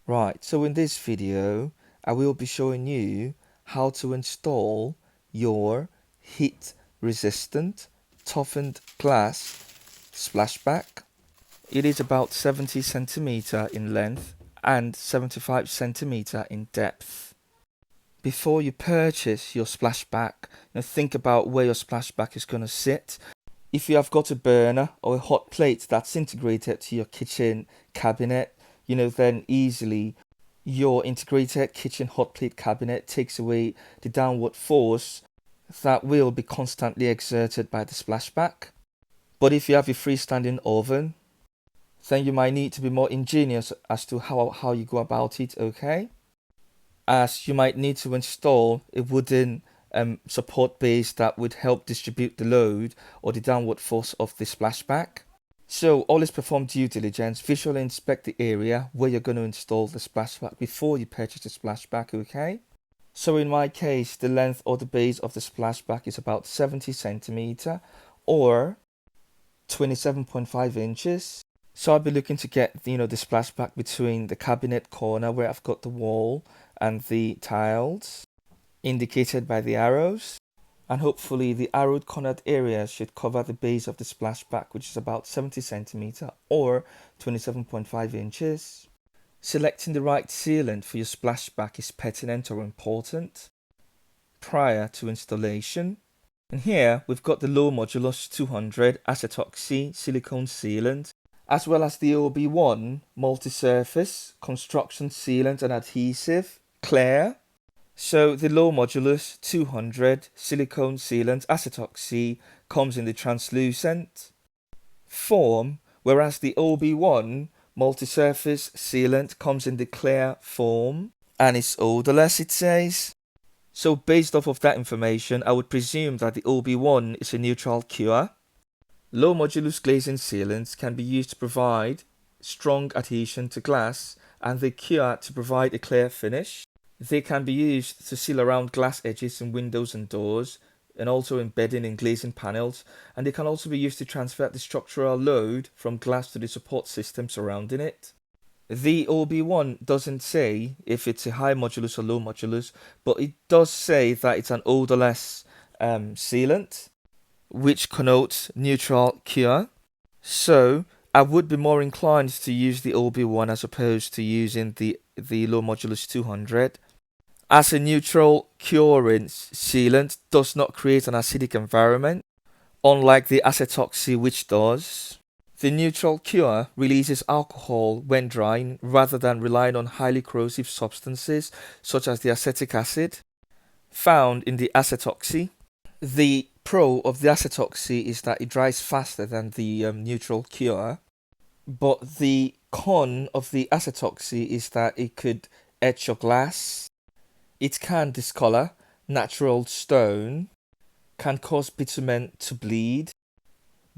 Right, so in this video, I will be showing you how to install your heat resistant toughened glass splashback. It is about 70 centimeter in length and 75 centimeter in depth. Before you purchase your splashback, think about where your splashback is going to sit. If you have got a burner or a hot plate that's integrated to your kitchen cabinet, then easily your integrated kitchen hot plate cabinet takes away the downward force that will be constantly exerted by the splashback. But if you have a freestanding oven, then you might need to be more ingenious as to how you go about it, okay? As you might need to install a wooden support base that would help distribute the load or the downward force of the splashback. So always perform due diligence, visually inspect the area where you're going to install the splashback before you purchase the splashback, okay? So in my case, the length or the base of the splashback is about 70 centimeter or 27.5 inches. So I'll be looking to get, the splashback between the cabinet corner where I've got the wall and the tiles, indicated by the arrows. And hopefully the arrowed cornered area should cover the base of the splashback, which is about 70 centimeter or 27.5 inches. Selecting the right sealant for your splashback is pertinent or important prior to installation. And here we've got the low modulus 200 acetoxy silicone sealant, as well as the OB1 multi-surface construction sealant and adhesive clear. So the low modulus 200 silicone sealant acetoxy comes in the translucent form, whereas the OB1 multi-surface sealant comes in the clear form and it's odorless, it says. So based off of that information, I would presume that the OB1 is a neutral cure. Low modulus glazing sealants can be used to provide strong adhesion to glass and they cure to provide a clear finish. They can be used to seal around glass edges in windows and doors and also embedding in glazing panels, and they can also be used to transfer the structural load from glass to the support system surrounding it. The OB1 doesn't say if it's a high modulus or low modulus, but it does say that it's an odorless sealant, which connotes neutral cure. So I would be more inclined to use the OB1 as opposed to using the low modulus 200. As a neutral curing sealant does not create an acidic environment, unlike the acetoxy which does. The neutral cure releases alcohol when drying rather than relying on highly corrosive substances such as the acetic acid found in the acetoxy. The pro of the acetoxy is that it dries faster than the neutral cure, but the con of the acetoxy is that it could etch your glass. It can discolor natural stone, can cause bitumen to bleed.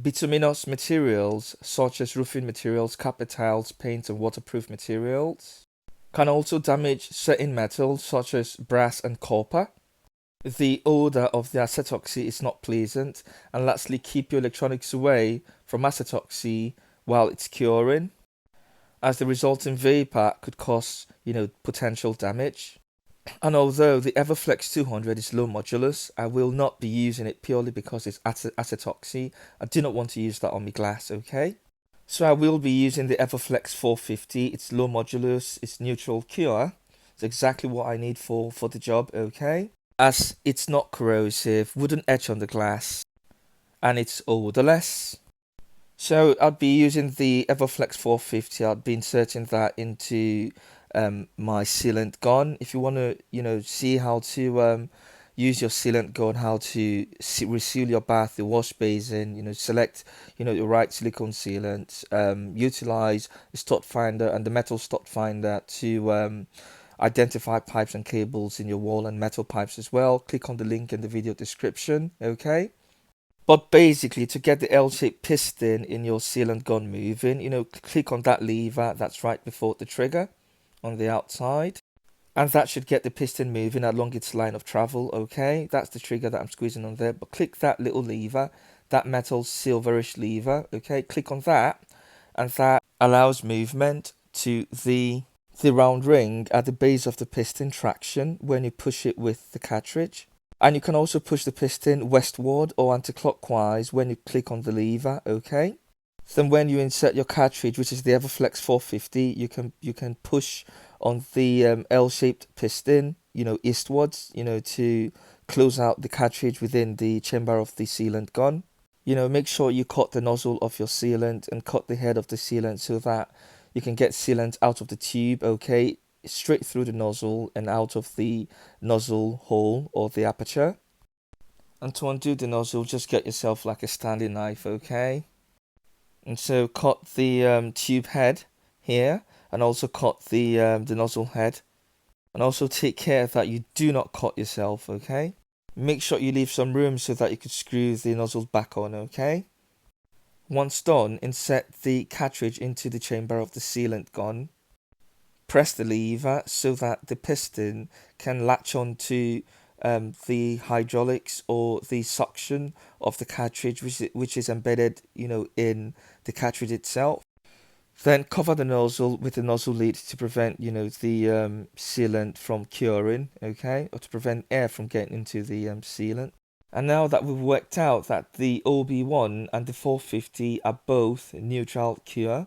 Bituminous materials such as roofing materials, carpet tiles, paint and waterproof materials can also damage certain metals such as brass and copper. The odor of the acetoxy is not pleasant, and lastly, keep your electronics away from acetoxy while it's curing, as the resulting vapor could cause, potential damage. And although the Everflex 200 is low modulus, I will not be using it purely because it's acetoxy. I do not want to use that on my glass, okay? So I will be using the Everflex 450. It's low modulus, it's neutral cure. It's exactly what I need for the job, okay? As it's not corrosive, wouldn't etch on the glass, and it's odorless. So I'd be using the Everflex 450. I'd be inserting that into my sealant gun. If you want to, see how to use your sealant gun, how to reseal your bath, the wash basin, select, the right silicone sealant, utilize the stud finder and the metal stud finder to identify pipes and cables in your wall and metal pipes as well. Click on the link in the video description, okay? But basically, to get the L-shaped piston in your sealant gun moving, click on that lever that's right before the trigger on the outside. And that should get the piston moving along its line of travel, okay? That's the trigger that I'm squeezing on there. But click that little lever, that metal silverish lever, okay? Click on that, and that allows movement to the the round ring at the base of the piston traction when you push it with the cartridge. And you can also push the piston westward or anti-clockwise when you click on the lever, okay? Then when you insert your cartridge, which is the Everflex 450, you can push on the L-shaped piston, eastwards, to close out the cartridge within the chamber of the sealant gun. Make sure you cut the nozzle of your sealant and cut the head of the sealant so that you can get sealant out of the tube, okay, straight through the nozzle and out of the nozzle hole or the aperture. And to undo the nozzle, just get yourself like a Stanley knife, okay? And so cut the tube head here, and also cut the nozzle head. And also take care that you do not cut yourself, okay? Make sure you leave some room so that you can screw the nozzle back on, okay? Once done, insert the cartridge into the chamber of the sealant gun. Press the lever so that the piston can latch onto the hydraulics or the suction of the cartridge, which is embedded, in the cartridge itself. Then cover the nozzle with the nozzle lid to prevent, the sealant from curing, okay, or to prevent air from getting into the sealant. And now that we've worked out that the OB1 and the 450 are both neutral cure,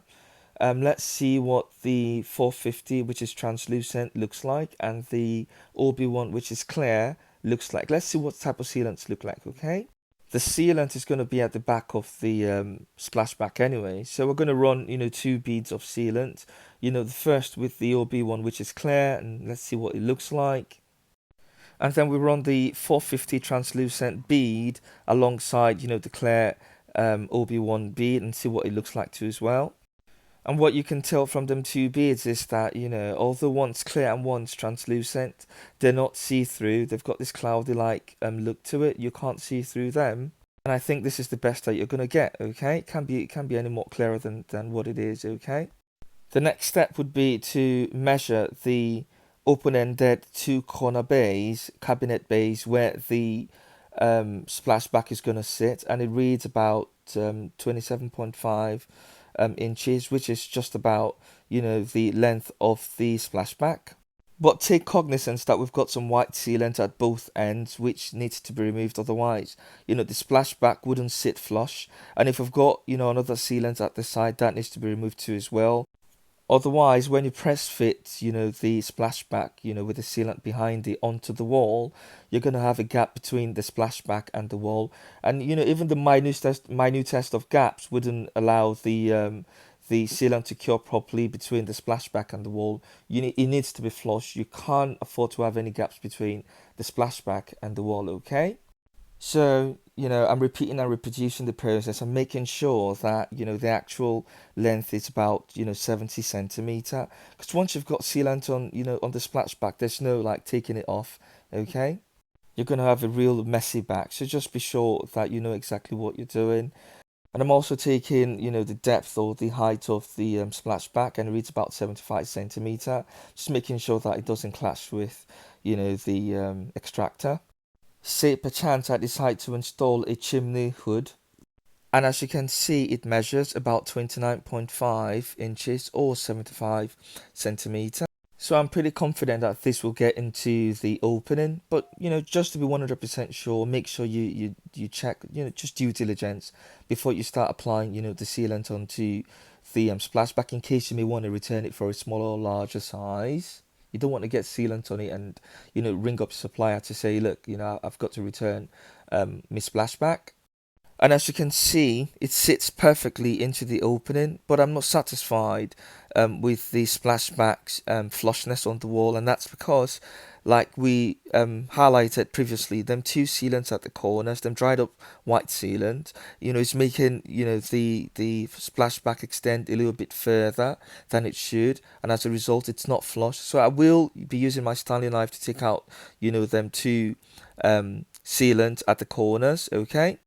let's see what the 450, which is translucent, looks like, and the OB1, which is clear, looks like. Let's see what type of sealants look like, okay? The sealant is going to be at the back of the splashback anyway, so we're going to run, 2 beads of sealant. The first with the OB1, which is clear, and let's see what it looks like. And then we run the 450 translucent bead alongside, the clear OB1 bead and see what it looks like too as well. And what you can tell from them 2 beads is that, although one's clear and one's translucent, they're not see-through. They've got this cloudy-like look to it. You can't see through them. And I think this is the best that you're going to get, okay? It can't be any more clearer than what it is, okay? The next step would be to measure the open-ended 2-corner bays, cabinet bays, where the splashback is going to sit. And it reads about 27.5 inches, which is just about, the length of the splashback. But take cognizance that we've got some white sealant at both ends, which needs to be removed. Otherwise, the splashback wouldn't sit flush. And if we've got, another sealant at the side, that needs to be removed too as well. Otherwise, when you press fit, the splashback, with the sealant behind it onto the wall, you're going to have a gap between the splashback and the wall. And, even the minutest of gaps wouldn't allow the sealant to cure properly between the splashback and the wall. It needs to be flush. You can't afford to have any gaps between the splashback and the wall, okay? So, I'm repeating and reproducing the process and making sure that, the actual length is about, 70 centimeter. Because once you've got sealant on, on the splashback, there's no like taking it off, okay? You're going to have a real messy back. So just be sure that you know exactly what you're doing. And I'm also taking, the depth or the height of the splashback, and it reads about 75 centimeter. Just making sure that it doesn't clash with, the extractor. Say perchance I decide to install a chimney hood, and as you can see it measures about 29.5 inches or 75 centimeter. So I'm pretty confident that this will get into the opening, but just to be 100% sure, make sure you check, just due diligence before you start applying, the sealant onto the splashback, in case you may want to return it for a smaller or larger size. You don't want to get sealant on it and, ring up your supplier to say, look, I've got to return my splashback. And as you can see, it sits perfectly into the opening, but I'm not satisfied with the splashback's flushness on the wall, and that's because, like we highlighted previously, them 2 sealants at the corners, them dried up white sealant, is making, the splashback extend a little bit further than it should, and as a result, it's not flush. So I will be using my Stanley knife to take out, them 2 sealant at the corners, okay?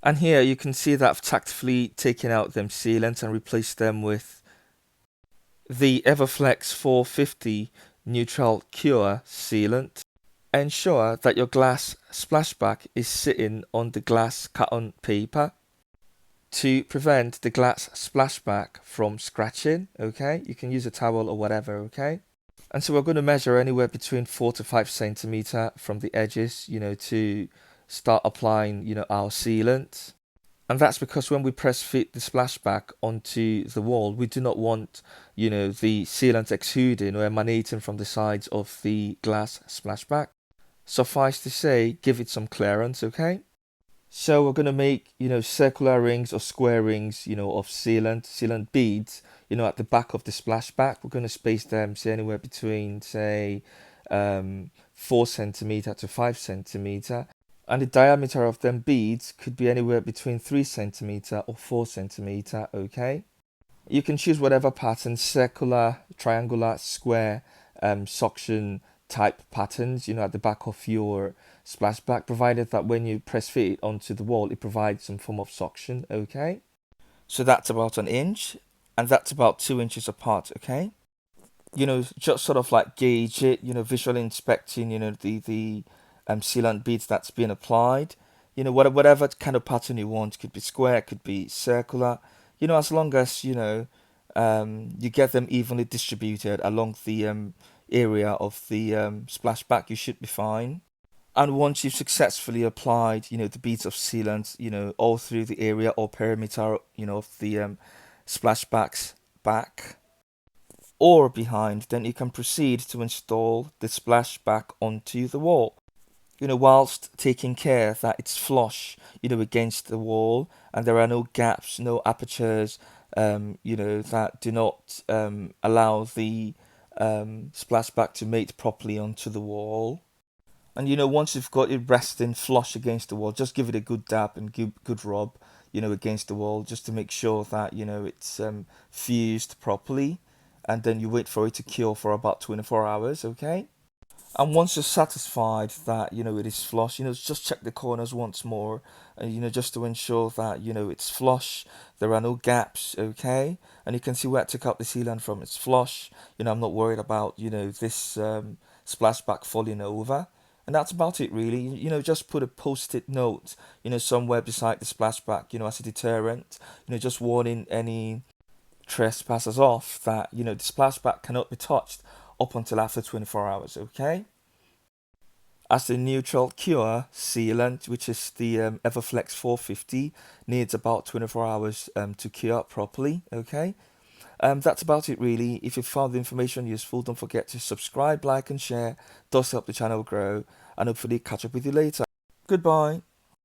And here you can see that I've tactfully taken out them sealants and replaced them with the Everflex 450 Neutral Cure sealant. Ensure that your glass splashback is sitting on the glass carton paper to prevent the glass splashback from scratching, okay? You can use a towel or whatever, okay? And so we're going to measure anywhere between 4 to 5 centimeter from the edges, to start applying, our sealant. And that's because when we press fit the splashback onto the wall, we do not want, the sealant exuding or emanating from the sides of the glass splashback. Suffice to say, give it some clearance, okay? So we're going to make, circular rings or square rings, of sealant beads, at the back of the splashback. We're going to space them, say, anywhere between, say, 4 centimeter to 5 centimeter. And the diameter of them beads could be anywhere between 3 centimeter or 4 centimeter, okay? You can choose whatever pattern, circular, triangular, square, suction type patterns, at the back of your splashback, provided that when you press fit it onto the wall, it provides some form of suction, okay? So that's about an inch, and that's about 2 inches apart, okay? Just sort of like gauge it, visually inspecting, the sealant beads that's being applied. Whatever kind of pattern you want, could be square, could be circular. As long as you get them evenly distributed along the area of the splashback, you should be fine. And once you've successfully applied, the beads of sealant, all through the area or perimeter, of the splashback's back or behind, then you can proceed to install the splashback onto the wall. Whilst taking care that it's flush, against the wall and there are no gaps, no apertures, that do not allow the splashback to mate properly onto the wall. And once you've got it resting flush against the wall, just give it a good dab and good rub, against the wall, just to make sure that it's fused properly. And then you wait for it to cure for about 24 hours, okay? And once you're satisfied that it is flush, just check the corners once more, just to ensure that it's flush. There are no gaps, okay? And you can see where I took out the sealant from. It's flush. I'm not worried about this splashback falling over. And that's about it, really. Just put a post-it note, somewhere beside the splashback, as a deterrent. Just warning any trespassers off that the splashback cannot be touched up until after 24 hours, okay? As the neutral cure sealant, which is the Everflex 450, needs about 24 hours to cure properly, okay? That's about it, really. If you found the information useful, don't forget to subscribe, like and share. It does help the channel grow, and hopefully catch up with you later. Goodbye.